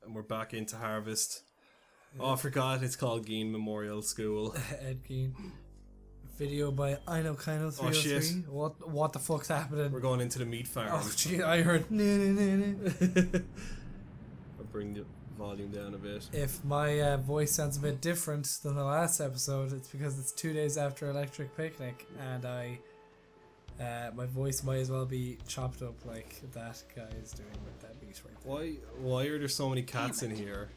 And we're back into Harvest. Oh, I forgot it's called Geen Memorial School. Ed Gein. Video by Anook 303. Oh shit. What the fuck's happening? We're going into the meat farm. Oh gee, I heard I'll bring the volume down a bit. If my voice sounds a bit different than the last episode, it's because it's 2 days after Electric Picnic, and my voice might as well be chopped up like that guy is doing with that beat right there. Why are there so many cats in here?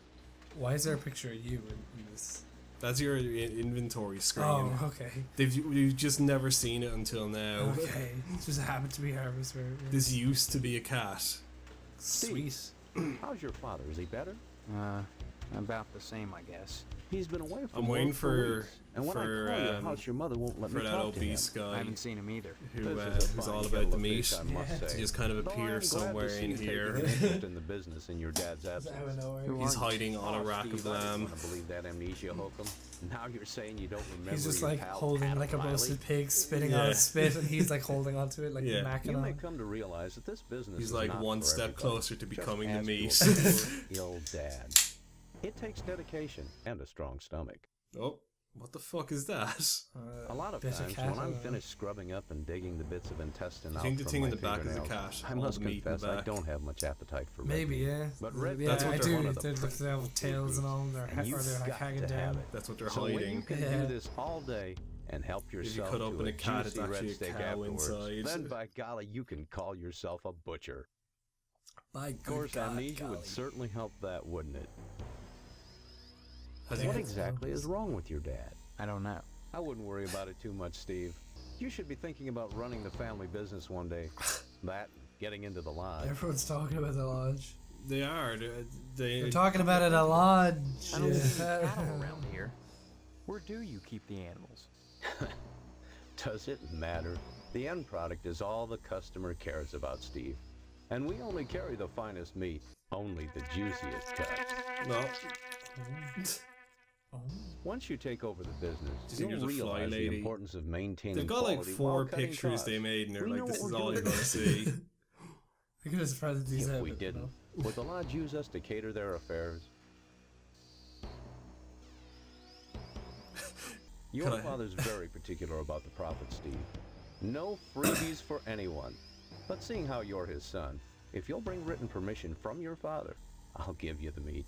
Why is there a picture of you in this? That's your inventory screen. Oh, okay. You've just never seen it until now. Okay, it just happened to be Harvest. This used to be a cat. Sweet. How's your father? Is he better? About the same, I guess. He's been away from I'm waiting work for weeks. And when I call your house, your mother won't let me that talk to him. obese guy I haven't seen him either. who's all about the meat. Fish, I must To say. just kind of Though appear I'm glad somewhere to see in you taking here. an interest in the business in your dad's absence. He's hiding on a rack of Steve, I didn't lamb. want to believe that amnesia hokum. Now you're saying you don't remember. He's just your like pal holding Adam like a Riley? roasted pig, spitting Yeah. out spit, and he's like holding onto it, like Yeah. macking You on may it. come to realize that this business He's is like not one for step everybody. closer to Just becoming the ask meat. your poor, ill dad. It takes dedication and a strong stomach. Oh, what the fuck is that? A lot of bit of times, cat, when I'm I don't know. finished scrubbing up and digging the bits of intestine I out think the from thing my in the back is a fingernails, cat. I All must the meat in the confess I back. don't have much appetite for red Maybe, meat. yeah. But red Yeah, That's what I they're do. one of the They look principal down with tails and all, and they're and you've they're like got hanging to have down. it. That's what they're So when you hiding. can Yeah. do this all day and help If you yourself cut to open a cat, it's juicy red actually a steak cow afterwards, inside. then by golly, you can call yourself a butcher. My Of course, God, amnesia golly. would certainly help that, wouldn't it? Has he What got- exactly is wrong with your dad? I don't know. I wouldn't worry about it too much, Steve. You should be thinking about running the family business one day. That, and getting into the lodge. Everyone's talking about the lodge. They are. They. They're talking about it a lodge. I don't see any cattle around here. Where do you keep the animals? Does it matter? The end product is all the customer cares about, Steve. And we only carry the finest meat, only the juiciest cuts. No. Once you take over the business, Do you think you'll there's a fly realize the lady? importance of maintaining They've got like quality 4 while cutting pictures costs. they made, and they're We like, know "This what is we're all you're doing. gonna see." I could have spread these If out. we but didn't, no. would the lodge use us to cater their affairs? Your father's very particular about the profit, Steve. No freebies for anyone. But seeing how you're his son, if you'll bring written permission from your father, I'll give you the meat.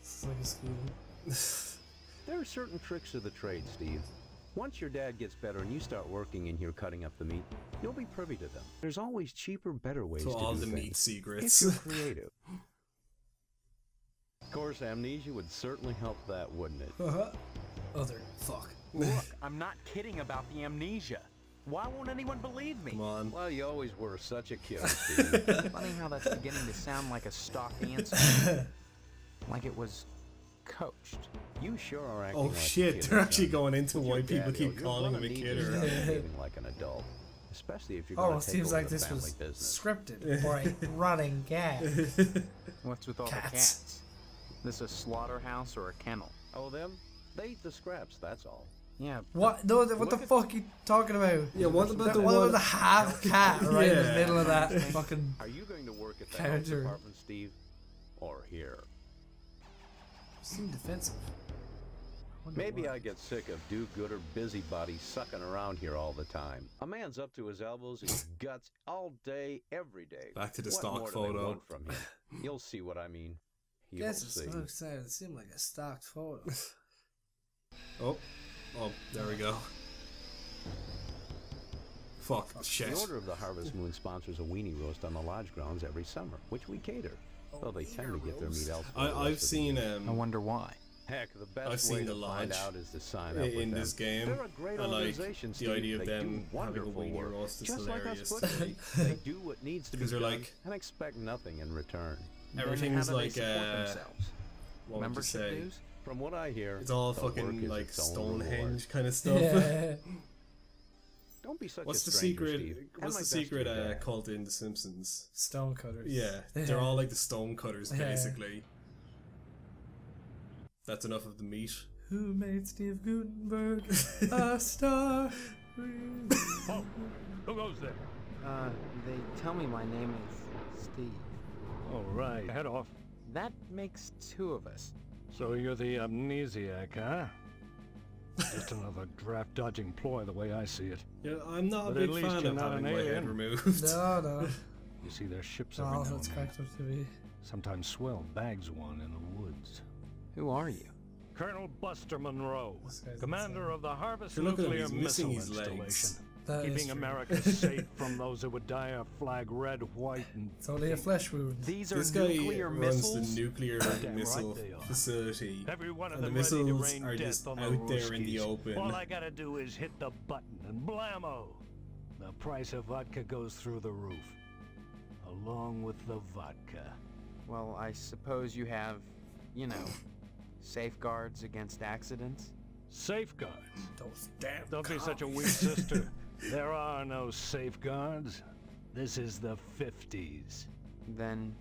It's like a school. There are certain tricks of the trade, Steve. Once your dad gets better and you start working in here cutting up the meat, you'll be privy to them. There's always cheaper, better ways So to all do the things. meat If secrets. you're creative. Of course, amnesia would certainly help that, wouldn't it? Other fuck. Look, I'm not kidding about the amnesia. Why won't anyone believe me? Come on. Well, you always were such a kid, Steve. Funny how that's beginning to sound like a stock answer. Like it was coached. You sure are acting Oh like a shit! kid, They're son. actually going into With your why people daddy, keep you're calling gonna him a need kid. to start Or... behaving like an adult, especially if you're Oh, going it to take seems over like the this family was business. scripted for a running gag. What's with all the Cats. cats? This a slaughterhouse or a kennel? Oh, them? They eat the scraps, that's all. Yeah. What? No, what the fuck are you talking about? Yeah, what about the What one? about the half cat right in the Yeah. middle of that fucking? Are you going to work at the Counter. health department, Steve? Or here? Seem defensive. Maybe I get sick of do-gooder busybodies sucking around here all the time. A man's up to his elbows in his guts all day, every day. Back to the What stock more do they photo. want from him? You'll see what I mean. You'll Guess it's see. so excited. It seemed like a stocked photo. Oh, there we go. Fuck, shit. The Order of the Harvest Moon sponsors a weenie roast on the lodge grounds every summer, which we cater. Though they tend to get their meat elsewhere. the I've rest of the seen year. I wonder why. Heck, the I've best seen way the to find lodge out is to sign up in with this them. game. They're a great I like organization, the Steve. idea of They them do having a wonderful weenie work. roast is Just like us hilarious. butchers. They do what needs to be 'Cause they're done like- and expect nothing in return. Everything Then is how do they like support themselves? what would you Membership say? dues? From what I hear, It's all the work fucking is like its own Stonehenge kind of stuff. Yeah. Don't be such What's a the stranger, secret? Steve. And What's my the best to secret your dad. cult in The Simpsons? Stone cutters. Yeah, they're all like the stone cutters Yeah. basically. That's enough of the meat. Who made Steve Gutenberg a star? Oh, who goes there? They tell me my name is Steve. All right, head off. That makes 2 of us. So you're the amnesiac, huh? Just another draft-dodging ploy the way I see it. Yeah, I'm not But a at big least fan you're of not having an my head alien. removed. No. You see their ships every Oh, now it's and cracked then. up to be. Sometimes Swell bags one in the woods. Who are you? Colonel Buster Monroe, This guy's commander insane. of the Harvest If you look at him, Nuclear he's missing Missile his Installation. legs. That is Keeping true. America safe from those who would die a flag red, white, and It's only a flesh wound. These are This guy nuclear runs missiles? the nuclear Damn missile right they are. facility, every one of and the them ready to missiles rain are death just on out the there in the Ruskies. open. All I gotta do is hit the button and blammo! The price of vodka goes through the roof. Along with the vodka. Well, I suppose you have, you know, safeguards against accidents? Safeguards. Those damn Don't be such a weak sister. There are no safeguards. This is the 50s. Then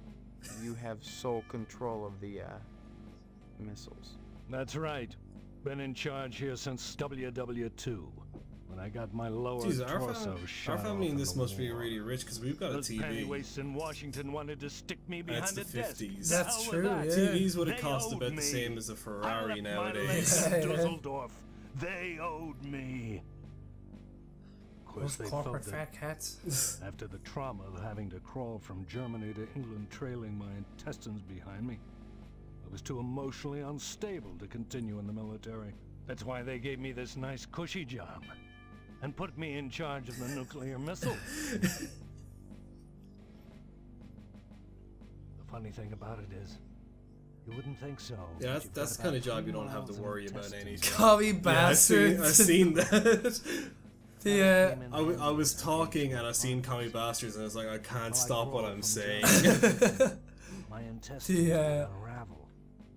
you have sole control of the, missiles. That's right. Been in charge here since WW2. When I got my lower Jeez, torso shot our family off in this the must be war. really rich because we've got a Those TV. pennywaists in Washington wanted to stick me behind That's a the desk. 50s. The That's hell with true, that. yeah. TVs would have They cost owed about the me. same as a I Ferrari left my legs nowadays. in Yeah. Dusseldorf. They owed me. Of course, Those they corporate felt fat cats. that after the trauma of having to crawl from Germany to England trailing my intestines behind me, I was too emotionally unstable to continue in the military. That's why they gave me this nice cushy job and put me in charge of the nuclear missile. The funny thing about it is, you wouldn't think so. Yeah, but that's you've the got kind of about job you 2 don't have to miles of worry about intestines. any. Commie Yeah, I've bastards. seen that. The, I was talking and I seen commie bastards and I was like, I can't stop what I'm saying. My intestines would unravel,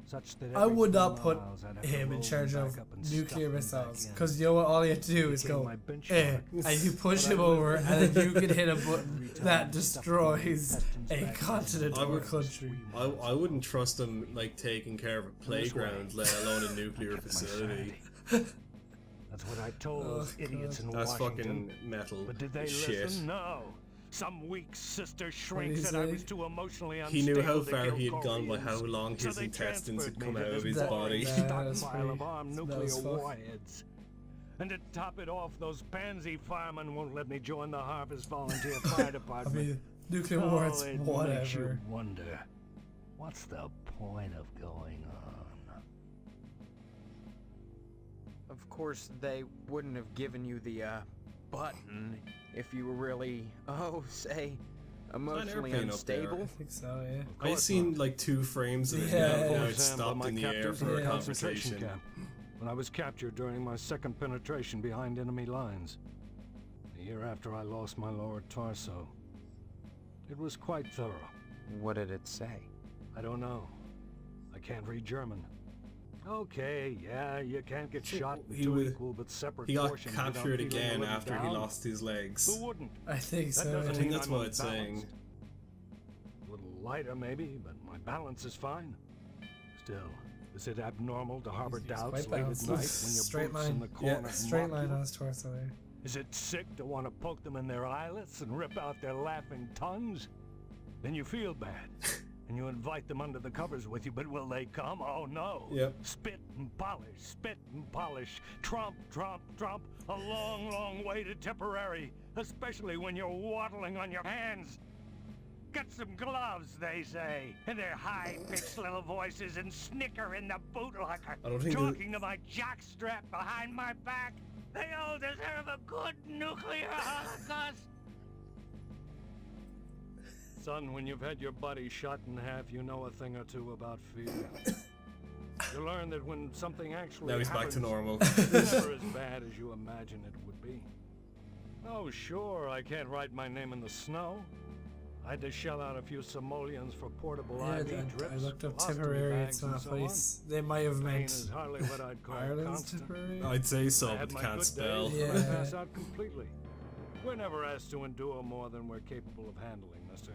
such that I every would few not put miles I'd have to him in roll charge them of back up and nuclear stuff them missiles, back in. because you know what? All you have to do is Became go, my benchmark. and you push But I him lived over, with and then you it. can hit a Every button time that I stuffed my destroys intestines a back in, continent I or would- country. I wouldn't trust them like taking care of a playground, let alone a nuclear facility. That's what I told those Oh, idiots in That's Washington. fucking metal. But did they shit. listen? No. Some weak sister shrink did he said I say? was too emotionally He unstable knew how to far kill he had gone by Koreans. how long So his they intestines had transferred come me out to of this his body. That is stockpile pretty- of armed that nuclear was fuck. warheads. And to top it off, those pansy firemen won't let me join the Harvest Volunteer Fire I Department. mean, nuclear Oh, war, it's it makes you whatever. wonder, what's the point of going on? Of course, they wouldn't have given you the, button if you were really, say, emotionally airplane up there. unstable. I think so, yeah. I seen like 2 frames of it Yeah. now, now For it's example, stopped my in the air captors for in a the concentration conversation. camp, when I was captured during my second penetration behind enemy lines. A year after I lost my lower torso. It was quite thorough. What did it say? I don't know. I can't read German. Okay, yeah, you can't get shot in he two was- equal but separate He got portions without captured feeling a again little after he down. lost his legs. Who wouldn't? I think That so. doesn't I yeah. think mean that's I'm what it's saying. unbalanced. A little lighter maybe, but my balance is fine. Still, is it abnormal to harbor He's doubts quite late at balanced. night when your Straight boot's in line. the corner? Yeah, Straight line mock on you? his torso there. Is it sick to want to poke them in their eyelets and rip out their laughing tongues? Then you feel bad, and you invite them under the covers with you, but will they come? Oh no. Yep. Spit and polish, trump, a long, long way to Tipperary, especially when you're waddling on your hands. Get some gloves, they say, in their high-pitched little voices, and snicker in the bootlocker, I don't think talking to my jockstrap behind my back. They all deserve a good nuclear holocaust. Son, when you've had your body shot in half, you know a thing or two about fear. You learn that when something actually Now he's back to happens, normal. it's never as bad as you imagine it would be. Oh, sure, I can't write my name in the snow. I had to shell out a few simoleons for portable Yeah, IV drips. I looked up colostomy Tipperary. bags, It's and not a so on. place. They might have Pain meant is hardly what I'd call Ireland's constant. Tipperary. I'd say so, I but had my can't good spell. days, Yeah. but I pass out completely. We're never asked to endure more than we're capable of handling, mister.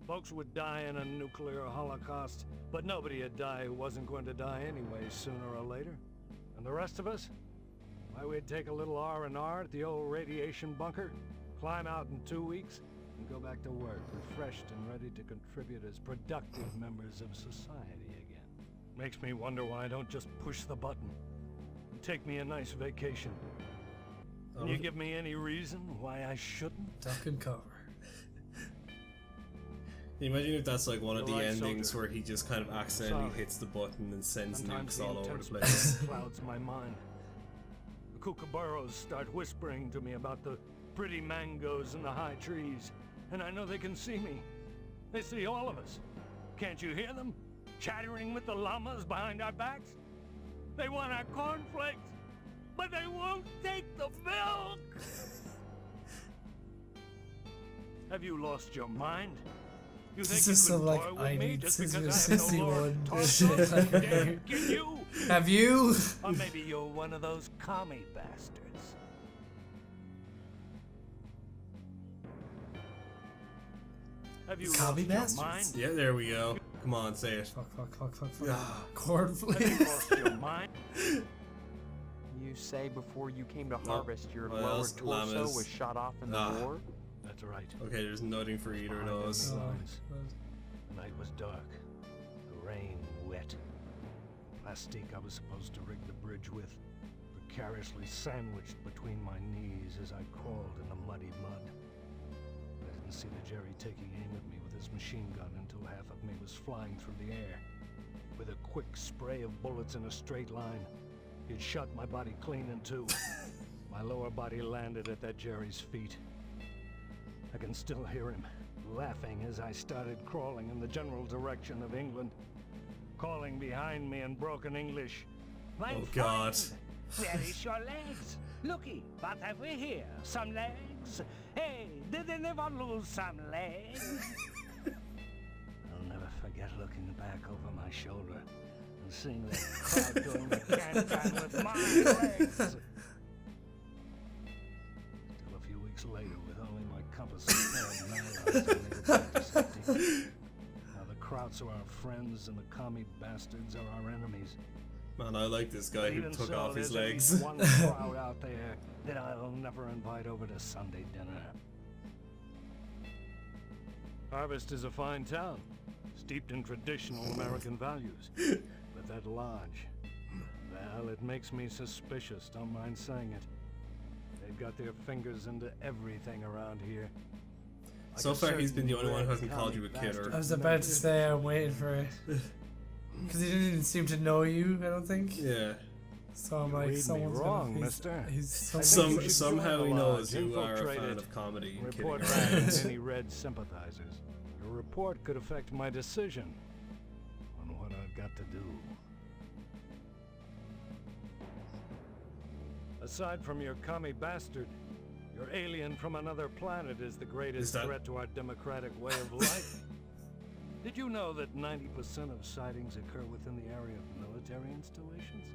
Folks would die in a nuclear holocaust, but nobody would die who wasn't going to die anyway, sooner or later. And the rest of us? Why, we'd take a little R&R at the old radiation bunker, climb out in 2 weeks, and go back to work, refreshed and ready to contribute as productive members of society again. Makes me wonder why I don't just push the button and take me a nice vacation. Can you give me any reason why I shouldn't? Duck and cover. Can you imagine if that's like one of the Right, endings soldier. where he just kind of accidentally Sorry. hits the button and sends Sometimes nukes all over the intense place? pain clouds my mind. The kookaburras start whispering to me about the pretty mangoes and the high trees, and I know they can see me. They see all of us. Can't you hear them? Chattering with the llamas behind our backs? They want our cornflakes, but they won't take the milk! Have you lost your mind? You This think is you some could like toy with I me need just scissor because I have sissy no lord one torso? shit like Damn, can you? Have you? Or maybe you're one of those commie bastards. Have you Commie lost your bastards? mind? Yeah, there we go. Come on, say it. Fuck. Ah. Have you Cornflakes. lost your mind? You say before you came to harvest, your What lower else? torso Llamas. was shot off in the Ah. war? That's right. Okay, there's nothing for either of Behind those. enemy Oh, lines. God. The night was dark. The rain wet. Plastique I was supposed to rig the bridge with, precariously sandwiched between my knees as I crawled in the muddy mud. I didn't see the Jerry taking aim at me with his machine gun until half of me was flying through the air. With a quick spray of bullets in a straight line, he'd shot my body clean in two. My lower body landed at that Jerry's feet. I can still hear him, laughing as I started crawling in the general direction of England, calling behind me in broken English. "My Oh, God. friend, where is your legs? Looky, what have we here? Some legs? Hey, did anyone lose some legs?" I'll never forget looking back over my shoulder and seeing that crowd doing the can-can with my legs. Still a few weeks later, with only my compass and now the Krauts are our friends and the commie bastards are our enemies. Man, I like this guy who Even took so, off his there's at legs. least one crowd out there that I'll never invite over to Sunday dinner. Harvest is a fine town, steeped in traditional American values. But that lodge, well, it makes me suspicious, don't mind saying it. They've got their fingers into everything around here. Like So a far, he's been the certain only one who red hasn't called you a commie kidder. bastard I was about to say I'm waiting for it. Because he didn't even seem to know you, I don't think. Yeah. So I'm You like, read me someone's wrong, gonna, mister. He's I think Some you should somehow join he the knows lodge, you are a infiltrate fan it, of comedy and kidding report back around. to any red sympathizers. Your report could affect my decision on what I've got to do. Aside from your commie bastard, your alien from another planet is the greatest Is that- threat to our democratic way of life. Did you know that 90% of sightings occur within the area of military installations?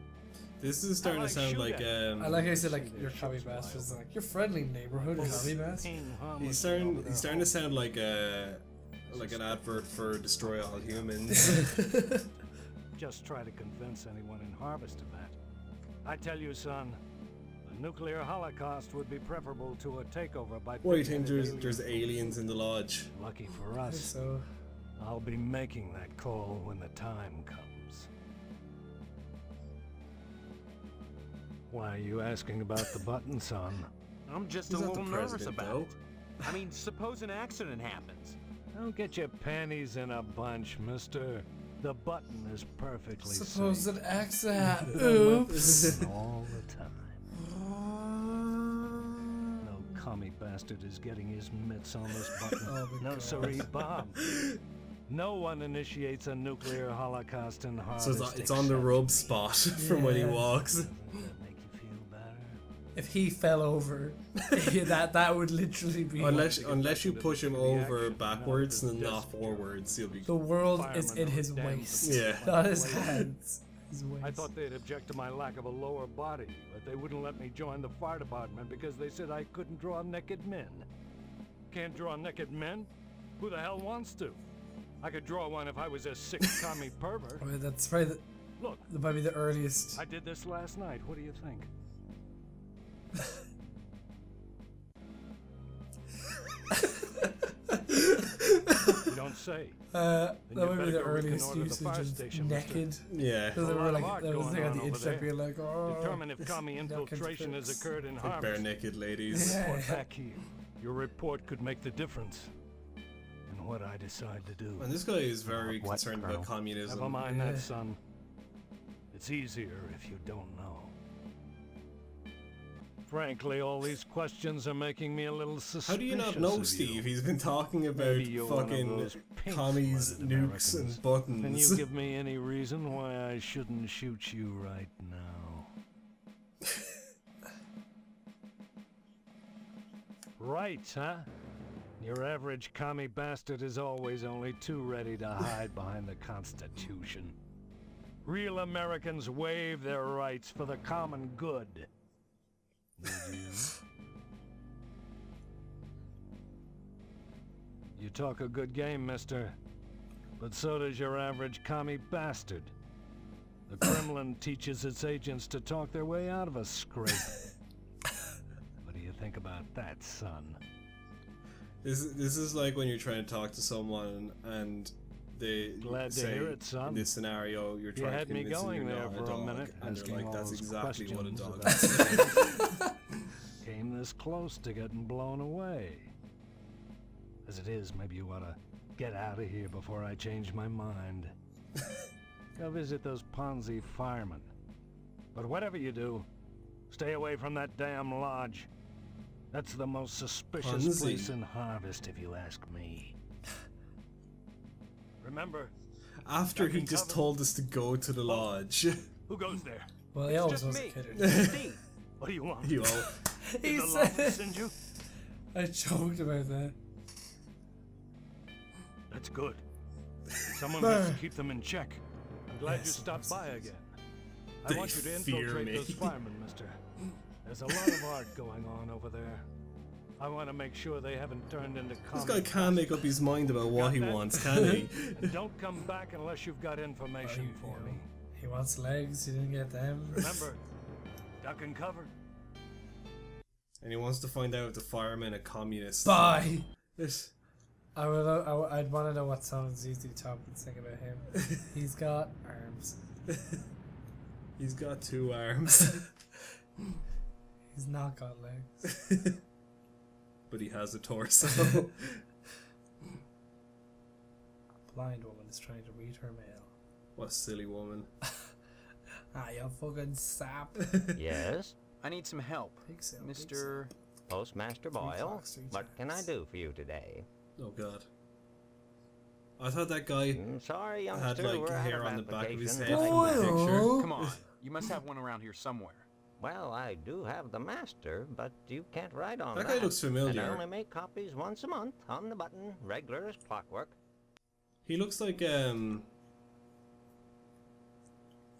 This is starting to like sound like shooting. I like how you said like See your their commie ships bastards, fly like your friendly neighborhood commie bastard. Ping he's harmlessly over their starting to sound like an advert for Destroy All Humans. Just try to convince anyone in Harvest of that. I tell you, son, a nuclear holocaust would be preferable to a takeover by. What do you think? picnic There's aliens in the lodge. Lucky for I think us, so. I'll be making that call when the time comes. Why are you asking about the button, son? I'm just He's a not the little nervous president, about though. it. I mean, suppose an accident happens. Don't get your panties in a bunch, mister. The button is perfectly Suppose safe. an accident. Oops. All the time. No commie bastard is getting his mitts on this button. Oh my No God. siree, Bob. No one initiates a nuclear holocaust in Harvest. So it's on the except rub me. spot from when he Yeah. walks. Doesn't that make you feel better? If he fell over, that would literally be Unless you push him over Reaction, backwards not and the not gesture. forwards, he'll be. the world is Firemen in are his damned waist, Yeah. not his hands. His waist. I thought they'd object to my lack of a lower body, but they wouldn't let me join the fire department because they said I couldn't draw naked men. Can't draw naked men? Who the hell wants to? I could draw one if I was a sick commie pervert. Oh, that's probably Look, that might be the earliest. I did this last night. What do you think? You don't say. That you might be better the go earliest reconnoiter the usage fire of station, naked. Yeah. Because they A were lot of like, art there was a going thing on on the over internet there. being like, oh. Determine if commie infiltration has occurred in Like Harvest. bare naked ladies. Yeah. Report back here. Your report could make the difference in what I decide to do. And this guy is very What, concerned Colonel? about communism. Never mind Yeah. that, son. It's easier if you don't know. Frankly, all these questions are making me a little suspicious. How do you not of know, you. Steve? He's been talking about Maybe you're one of fucking those commies, pink-blooded nukes, Americans. and buttons. Can you give me any reason why I shouldn't shoot you right now? Right, huh? Your average commie bastard is always only too ready to hide behind the Constitution. Real Americans waive their rights for the common good. Would you? You talk a good game, mister. But so does your average commie bastard. The Kremlin teaches its agents to talk their way out of a scrape. What do you think about that, son? This is like when you're trying to talk to someone and they Glad to say hear it, son. in this scenario you're You trying had to me convince them going you're there not for a a dog, minute, and asking they're like, all that's those exactly what a questions dog about is. Came this close to getting blown away. As it is, maybe you ought to get out of here before I change my mind. Go visit those Ponzi firemen. But whatever you do, stay away from that damn lodge. That's the most suspicious Ponzi. place in Harvest, if you ask me. Remember, After he Duck and just cover. told us to go to the lodge. who goes there? Well, he It's always just was a me. kid. Steve. What do you want? You all, He Did the law said, send you? I joked about that. That's good. Someone has to keep them in check. I'm glad you Yes, stopped by again. I They want you to fear infiltrate me. those firemen, mister. There's a lot of art going on over there. I want to make sure they haven't turned into this commie guy can't make up his mind about what Got he that? wants, can he? And don't come back unless you've got information Oh, for me. He wants legs, he didn't get them. Remember, duck and cover. And he wants to find out if the fireman a communist. Bye! This- I'd want to know what someone's usually talking think about him. He's got arms. He's got 2 arms. He's not got legs. But he has a torso. Blind woman is trying to read her mail. What a silly woman. Ah, you fucking sap. Yes, I need some help, Big sale, Mr. Postmaster Boyle. clocks, 3 What can I times. do for you today? Oh god. I thought that guy Sorry, youngster, had like we're out hair of on the back of his applications. head from the picture. Boyle. Come on, you must have one around here somewhere. Well, I do have the master, but you can't ride on That that. guy looks And I familiar. only make copies once a month, on the button, regular as clockwork. He looks like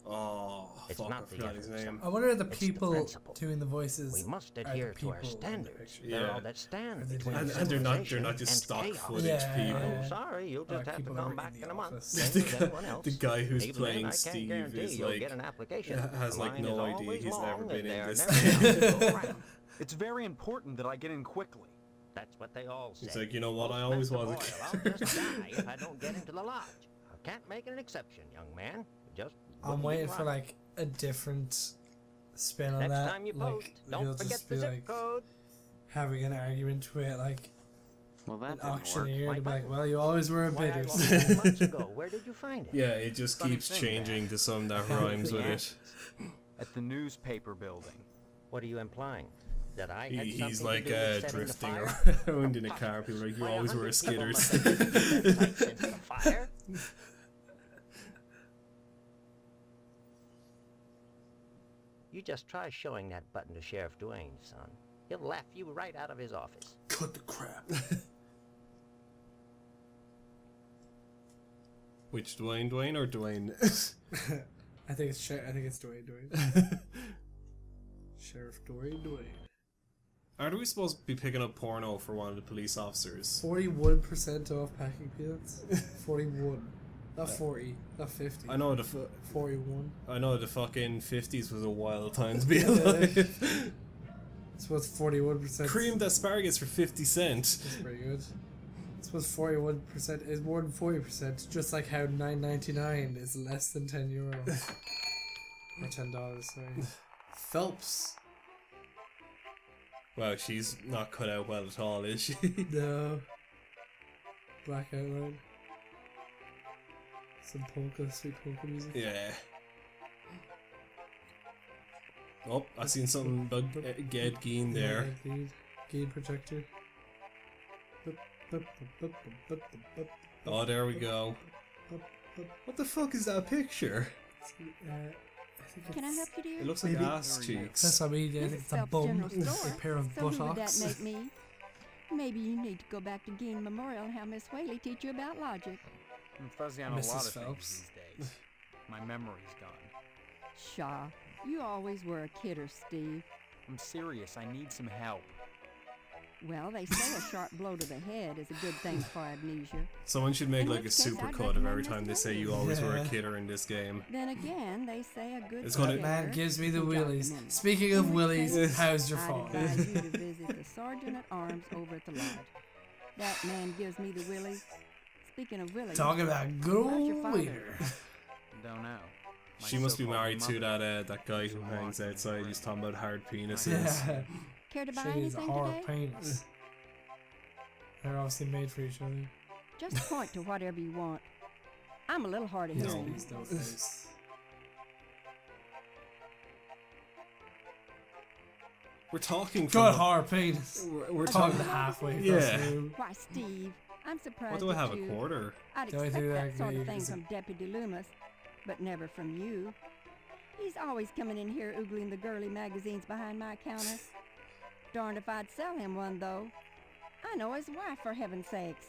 oh It's fuck, I not the forgot his effort, name. I wonder if the It's the people principle. doing the voices We must are the adhere to people our in the standards. picture. They're Yeah. all that stand Are they between doing- And they're not civilization just and stock chaos. footage Yeah, people. yeah. Oh, sorry, you'll just have to people that come were back in in the a month. office. Same The as guy- everyone else. the guy who's Even playing then, I can't Steve guarantee is you'll like get an application. has The like line no is idea always he's long, ever been and in they're this never game. enough to go around. It's very important that I get in quickly. That's what they all say. He's like, you know what, I always was a Postmaster Boyle, I'll just die if I don't get into the lodge. I can't make an exception, young man. Just I'm wouldn't waiting be for right. like a different spin on Next that. time you like, post, he'll don't forget just the be zip like code. having an argument with like Well, that an didn't work. auctioneer to be Why like, well, you always were a Why, I bidder. lost it months ago. Where did you find it? Yeah, it just Funny keeps thing, changing to some that rhymes with it. At the newspaper building. What are you implying? That I had He's something like to do with setting the drifting fire? around in a car. People are like, you Why, always wear 100 people skitters. must have put their tights into the fire. You just try showing that button to Sheriff Dwayne, son. He'll laugh you right out of his office. Cut the crap. Which Dwayne or Dwayne? I think it's Dwayne. Sheriff Dwayne. Are we supposed to be picking up porno for one of the police officers? 41% off packing peanuts. 41, not 40, not 50. I know 41. I know the fucking 50s was a wild time to be alive. So what's 41%? Creamed asparagus for 50 cents. That's pretty good. I suppose 41% is more than 40%, just like how $9.99 is less than €10. Or $10, sorry. Phelps. Wow, she's not cut out well at all, is she? No. Black outline. Some polka, sweet polka music. Yeah. Oh, I seen something about Ged Geen there. Yeah, gain projector. Oh, there we go. What the fuck is that picture? Can I help you, dear? It looks like ass cheeks. That's what I mean. I think it's a bum, a pair of So who would buttocks. that make me? Maybe you need to go back to Geen Memorial and have Miss Whaley teach you about logic. I'm fuzzy on a Mrs. lot of Phelps. things these days. My memory's gone. Shaw, you always were a kidder, Steve. I'm serious. I need some help. Well, they say a sharp blow to the head is a good thing for amnesia. Someone should make In like a which case, super I'd cut of every recommend time they Miss say you Whaley. always were a Yeah. kidder in this game. Then again, they say a good It's gonna- kidder Man gives me the can willies. document it. Speaking of In which willies, case, how's your I'd phone? advise you to visit the sergeant at arms over at the lodge. That man gives me the willies. Speaking of willies, Talking about good how's your old father? wiener. Don't know. My She must be so-called married to mother. that guy who hangs outside. He's talking about hard penises. Yeah. Care to buy She needs a anything hard today? penis. They're obviously made for each other. Just point to whatever you want. I'm a little hard of No, hearing. he's no face. We're talking Good from hard penis. we're Talking talking. halfway Yeah. across the room. Why, Steve, I'm surprised What do I have, at a you. quarter? I'd Do I expect do that that sort good? of thing Is it- from Deputy Loomis, but never from you. He's always coming in here oogling the girly magazines behind my counter. Darned if I'd sell him one, though. I know his wife, for heaven's sakes.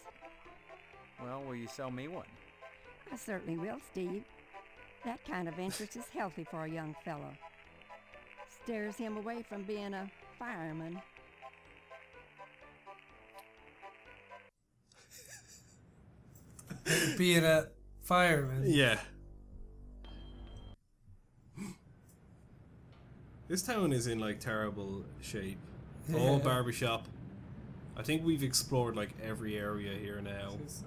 Well, will you sell me one? I certainly will, Steve. That kind of interest is healthy for a young fellow. Stares him away from being a fireman. Being a fireman. Yeah. This town is in like terrible shape. Oh, Yeah. barbershop. I think we've explored like every area here now. So,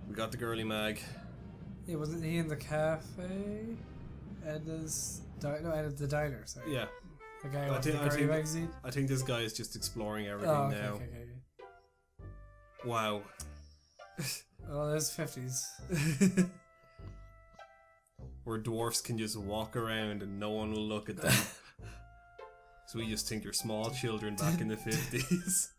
We got the girly mag. yeah, wasn't he in the cafe? Edna's no, Edna's the diner. Sorry. Yeah. The guy I with the think- I girly think- magazine. I think this guy is just exploring everything Oh, okay, now. okay. Wow. Oh, there's 50s. Where dwarfs can just walk around and no one will look at them. So we just think they're small children back in the 50s.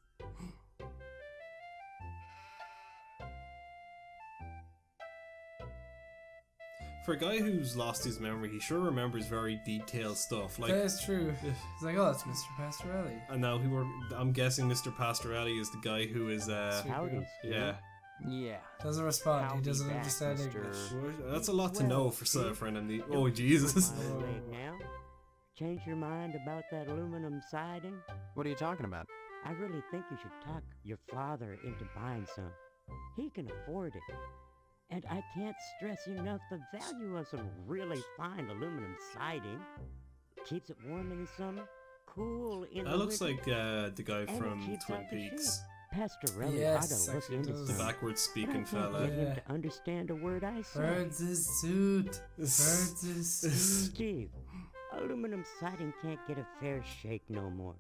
For a guy who's lost his memory, he sure remembers very detailed stuff. Like, That is true. He's like, oh, that's Mr. Pastorelli. and now I'm guessing Mr. Pastorelli is the guy who is, Howdy, Steve. yeah. Yeah. Doesn't respond. I'll He be doesn't back, understand Mr. English. That's a lot to know for a friend of the. Oh, Don't Jesus. put my leg now. Change your mind about that aluminum siding? What are you talking about? I really think you should talk your father into buying some. He can afford it. And I can't stress enough the value of some really fine aluminum siding. Keeps it warm in the summer, cool in the That looks winter, like the guy and it from keeps Twin out the shade. Peaks. Pastorelli Yes, ought to look actually into does. The some. backwards But I speaking can't fella. get him Yeah. to understand a word I say. Birds' suit. Birds' suit. Steve, aluminum siding can't get a fair shake no more.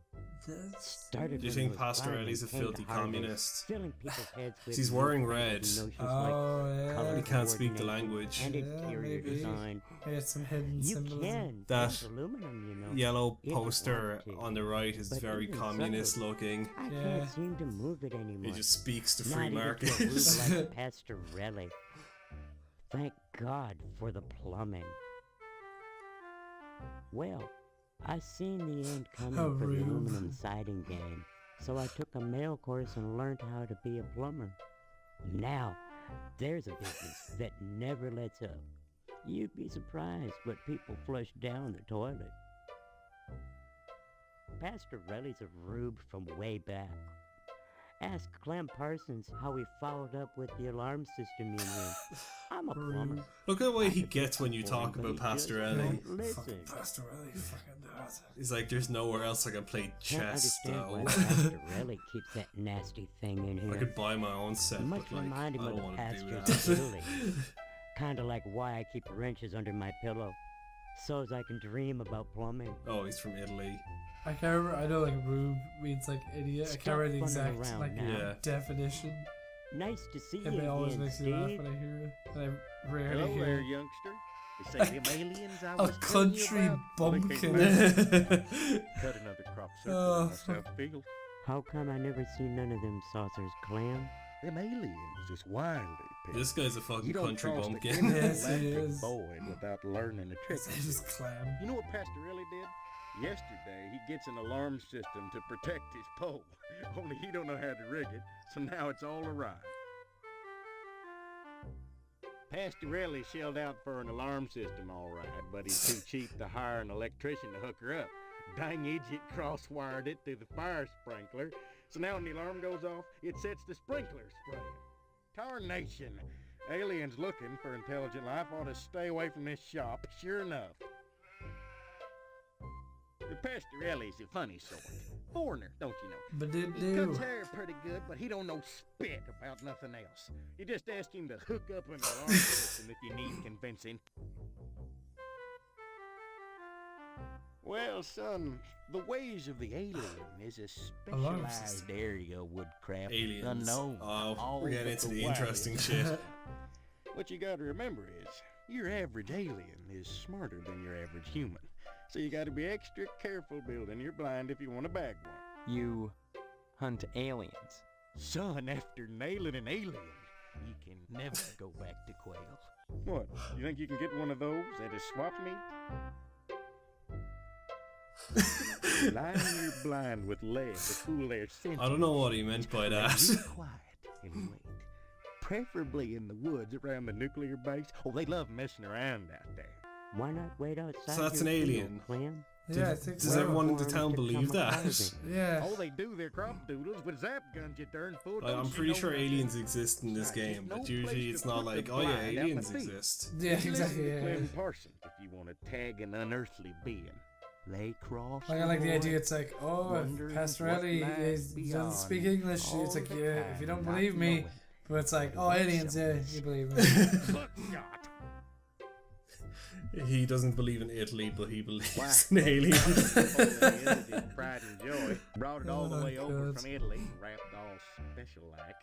Started Do you when think it was Pastorelli's a fine and filthy came to harvest, communist? filling people's heads with He's wearing newfangled red. notions like Oh, yeah. color He can't speak the coordination language. and Yeah, interior maybe. design. It's some hidden You symbolism. can That bend aluminum, you know. Yellow if you poster want to. on the right is But very even communist so, looking. I Yeah. can't seem to move it anymore. He just speaks to Not free even to a markets. roof like Pastorelli. Thank God for the plumbing. Well, I seen the end coming A for the roof. aluminum siding game, so I took a mail course and learned how to be a plumber. Now, there's a business that never lets up. You'd be surprised what people flush down the toilet. Pastorelli's a rube from way back. Ask Clem Parsons how he followed up with the alarm system in here. I'm a plumber. Look at the way he gets when you talk about Pastorelli. Fucking Pastorelli, fucking nuts. He's like, there's nowhere else I can play Can't chess, understand why though. Pastorelli keeps that nasty thing in I here. could buy my own set, Much but like, remind I him of don't the want to do pastures of that. Italy. Kinda like why I keep wrenches under my pillow. So as I can dream about plumbing. Oh, he's from Italy. I can't remember. I know like rube means like idiot. I can't remember the Stop funning exact around like now. definition. Nice to see It you always again, makes me laugh Steve. when I hear it. And I rarely Hello hear there, it. youngster. They say them aliens I A was telling you country about. Well, they bumpkin. came back. Cut another crop circle Oh, in my south field. How come I never see none of them saucers, Clem? Them aliens is wildly pissed. This guy's a fucking You don't country cross the bumpkin. Yes, he intergalactic is. void without learning the trick. They just clam. You know what Pastorelli did? Yesterday, he gets an alarm system to protect his pole. Only he don't know how to rig it, so now it's all awry. Pastorelli shelled out for an alarm system, all right, but he's too cheap to hire an electrician to hook her up. Dang idiot cross-wired it through the fire sprinkler, so now when the alarm goes off, it sets the sprinkler spraying. Tarnation! Aliens looking for intelligent life ought to stay away from this shop, sure enough. The Pastorelli's a funny sort. Foreigner, don't you know? But did He do. cuts hair pretty good, but he don't know spit about nothing else. You just ask him to hook up an alarm system if you need convincing. Well, son, the ways of the alien is a Alarm specialized system. area of woodcraft Aliens. unknown. Oh, all we're getting but into the the interesting wildest. shit. What you gotta remember is, your average alien is smarter than your average human. So you gotta be extra careful building your blind if you want to bag one. You hunt aliens. Son, after nailing an alien, you can never go back to quail. What? You think you can get one of those at a swap meet? Line your blind with lead to cool their scent. I don't know what he meant by Be that. quiet and wait. Preferably in the woods around the nuclear base. Oh, they love messing around out there. Why not wait outside So that's your an field, alien. Clem? Yeah, I think Does so. everyone in the For 'em town to believe come that? a-causing. Yeah. Oh, they do their crop doodles with zap guns you darn fool. I'm Don't you pretty know sure that? aliens exist in this Right, there's game, no but usually place it's to not put like, the oh yeah, blind out in the aliens field. exist. Yeah, Listen exactly. to Yeah. Clem Parsons if you want to tag an unearthly being. They cross. Like I like the idea. It's like, oh, if Wondering Pastorelli what lies doesn't beyond speak English. It's all like, the yeah, if you time don't not believe me, knowing. but it's like, oh, aliens, yeah, you believe me. Buckshot. He doesn't believe in Italy, but he believes Why? in aliens. His pride and joy brought it all the Oh, way over God. from Italy, wrapped all special like.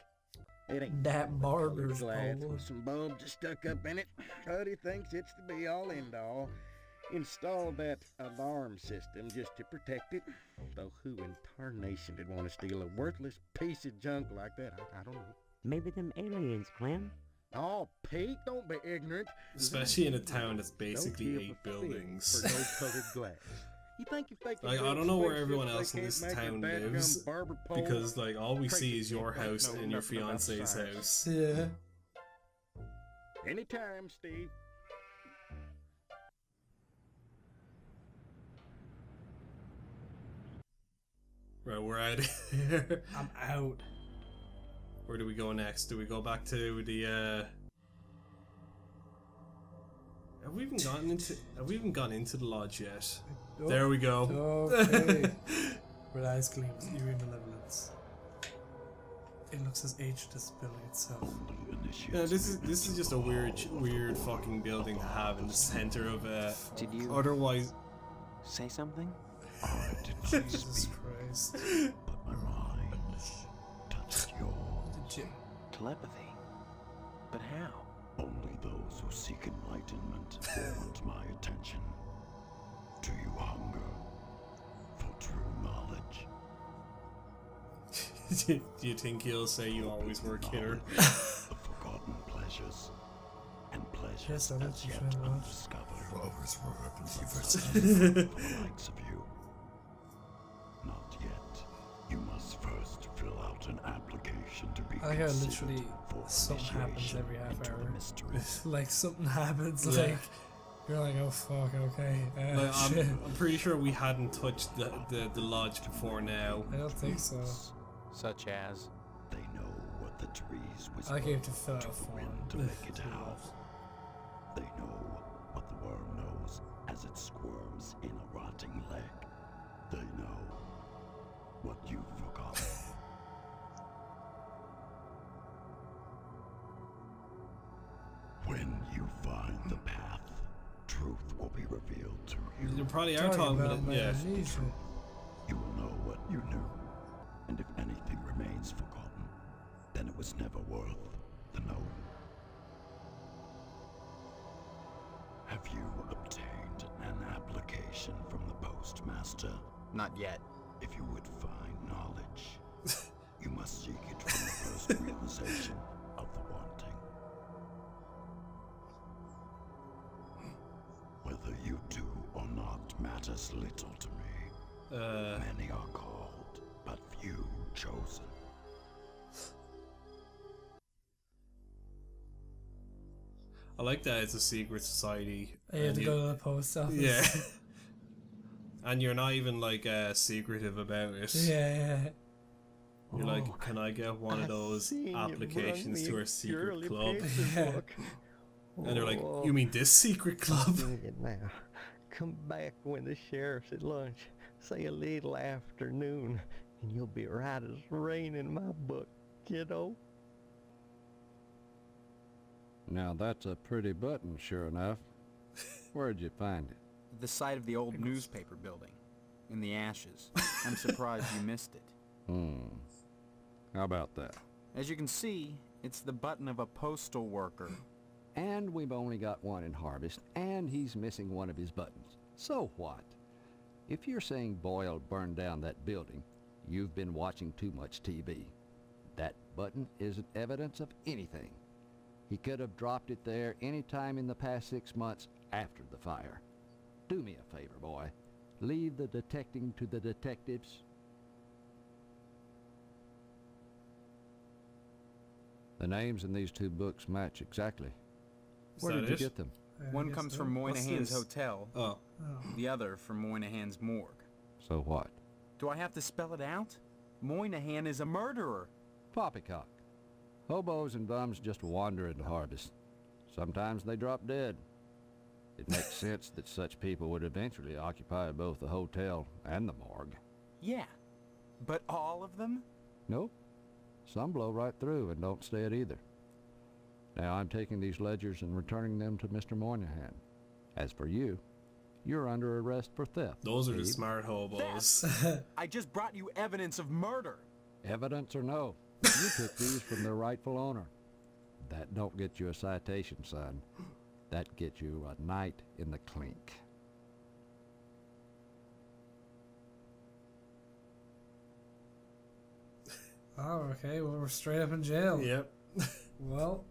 It ain't That barber's glass pole. with some bulbs just stuck up in it, but he thinks it's the be-all end-all. Install that alarm system just to protect it. Though who in tarnation would want to steal a worthless piece of junk like that? I don't know. Maybe them aliens, Clem. Oh, Pete, don't be ignorant. Especially in a town that's Don't basically give 8 a fig buildings. For no colored glass. You think you fake Like, I don't know where everyone else in this town lives, because like all we see is your house and your fiance's house. Yeah. Anytime, Steve. Right, we're out of here. I'm out. Where do we go next? Do we go back to the Have we even gone into the lodge yet? Oh, There we go. Okay. Red eyes gleams, eerie malevolence. It looks as aged as the building itself. Yeah, this is just a weird fucking building to have in the center of Did you otherwise say something? Jesus Christ. But my mind touched yours. Did you? Telepathy. But how? Only those who seek enlightenment want my attention. Do you hunger for true knowledge? Do you think he'll say you always work here? Knowledge of forgotten pleasures and pleasures Yes, I as you yet friend, what? undiscovered. Always were believers. For the likes of you. Not yet. You must first fill out an application to be I like how considered literally for something happens initiation every half into the hour. mystery. Like something happens, Yeah. like you're like, oh fuck, okay. Like, Shit. I'm pretty sure we hadn't touched the lodge before now. I don't think so. Such as? trees I whisper gave to fill out to a the form. wind to make it howl. They know what the worm knows as it squirms in a rotting leg. They know what you've forgotten. When you find the path, truth will be revealed to you. You probably are talking about it, yeah. amnesia. You will know what you knew, and if anything remains forgotten, then it was never worth the knowing. Have you obtained an application from the postmaster? Not yet. If you would find knowledge, you must seek it from the first realization of the wanting. Whether you do or not matters little to me. Many are called, but few chosen. I like that it's a secret society. You have and to go to the post office. Yeah. And you're not even like secretive about it. Yeah. You're like, can I get one of those applications to our secret club? And they're like, you mean this secret club? Now, come back when the sheriff's at lunch. Say a little afternoon, and you'll be right as rain in my book, kiddo. Now that's a pretty button, sure enough. Where'd you find it? The site of the old newspaper building. In the ashes. I'm surprised you missed it. How about that? As you can see, it's the button of a postal worker. And we've only got one in Harvest, and he's missing one of his buttons. So what? If you're saying Boyle burned down that building, you've been watching too much TV. That button isn't evidence of anything. He could have dropped it there any time in the past 6 months after the fire. Do me a favor, boy. Leave the detecting to the detectives. The names in these two books match exactly. Where did you get them? One comes from Moynihan's hotel. Oh. The other from Moynihan's morgue. So what? Do I have to spell it out? Moynihan is a murderer. Poppycock. Hobos and bums just wander into Harvest. Sometimes they drop dead. It makes sense that such people would eventually occupy both the hotel and the morgue. Yeah, but all of them? Nope. Some blow right through and don't stay at either. Now I'm taking these ledgers and returning them to Mr. Moynihan. As for you, you're under arrest for theft. Those are the smart hobos. I just brought you evidence of murder. Evidence or no, you took these from their rightful owner. That don't get you a citation, son. That gets you a night in the clink. Oh, okay. Well, we're straight up in jail. Yep. Well,